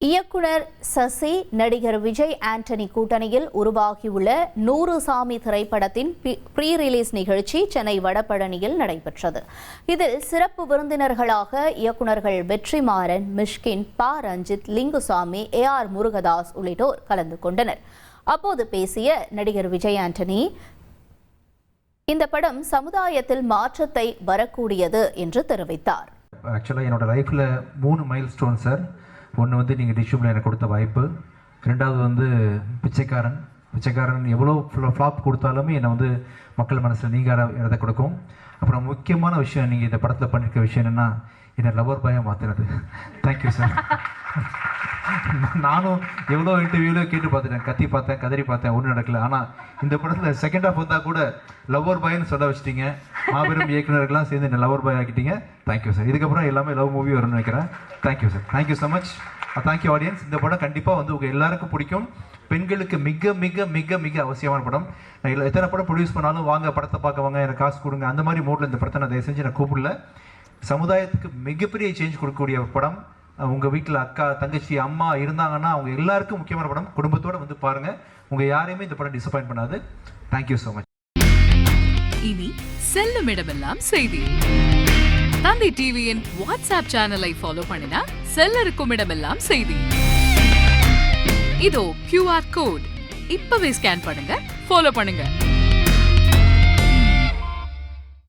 இயக்குனர் சசி, நடிகர் விஜய் ஆண்டனி கூட்டணியில் உருவாகியுள்ள 100 சாமி திரைப்படத்தின் ப்ரீ ரிலீஸ் நிகழ்ச்சி சென்னை வடபழனியில் நடைபெற்றது. இதில் சிறப்பு விருந்தினர்களாக இயக்குநர்கள் வெற்றிமாறன், மிஷ்கின், ப. ரஞ்சித், லிங்குசாமி, AR முருகதாஸ் உள்ளிட்டோர் கலந்து கொண்டனர். அப்போது பேசிய நடிகர் விஜய் ஆண்டனி, இந்த படம் சமுதாயத்தில் மாற்றத்தை வரக்கூடியது என்று தெரிவித்தார். ஆக்சுவலாக என்னோட லைஃப்பில் 3 மைல்ஸ்டோன் சார். ஒன்று வந்து நீங்கள் டிஷ்யூமில் எனக்கு கொடுத்த வாய்ப்பு, ரெண்டாவது வந்து பிச்சைக்காரன் எவ்வளோ ஃப்ளாப் கொடுத்தாலுமே என்னை வந்து மக்கள் மனசில் நீங்காத இடத்தை கொடுக்கும். அப்புறம் முக்கியமான விஷயம், நீங்கள் இந்த படத்தில் பண்ணியிருக்க விஷயம் என்னென்னா என்னை லவர் பாயாக மாற்றினது. Thank you sir. நானும் எவ்வளோ இன்டர்வியூவில் கேட்டு பார்த்துட்டேன், கத்தி பார்த்தேன், கதறி பார்த்தேன், ஒன்றும் நடக்கல. ஆனால் இந்த படத்தில் செகண்ட் ஹாஃப் வந்தால் கூட லவர் பாய்னு சொல்ல வச்சிட்டீங்க. மாபெரும் இயக்குநர்கள்லாம் சேர்ந்து என்ன லவர் பாய் ஆக்கிட்டீங்க. Thank you sir. இதுக்கப்புறம் எல்லாமே லவ் மூவி வரும்னு நினைக்கிறேன். Thank you sir. Thank you so much. Thank you audience. இந்த படம் கண்டிப்பாக வந்து உங்கள் எல்லாருக்கும் பிடிக்கும். பெண்களுக்கு மிக மிக மிக மிக அவசியமான படம். நான் எத்தனை படம் ப்ரொடியூஸ் பண்ணாலும் வாங்க படத்தை பார்க்க வாங்க, எனக்கு காசு கொடுங்க, அந்த மாதிரி மோட்டில் இந்த படத்தை நான் தயவு செஞ்சு நான் கூப்பிடல. சமுதாயத்துக்கு மிகப்பெரிய சேஞ்ச் கொடுக்கக்கூடிய படம். உங்கள் வீட்டில் அக்கா, தங்கச்சி, அம்மா இருந்தாங்கன்னா அவங்க எல்லாருக்கும் முக்கியமான படம். குடும்பத்தோடு வந்து பாருங்கள். உங்கள் யாரையுமே இந்த படம் டிசப்பாயின்ட் பண்ணாது. Thank you so much. இனி செல்லும் இடமெல்லாம் செய்தி. தந்தி டிவியின் வாட்ஸ்அப் சேனலை ஃபாலோ பண்ணினா செல்ல இருக்கும் இடமெல்லாம் செய்தி. இதோ QR கோட் இப்பவே ஸ்கேன் பண்ணுங்க, ஃபாலோ பண்ணுங்க.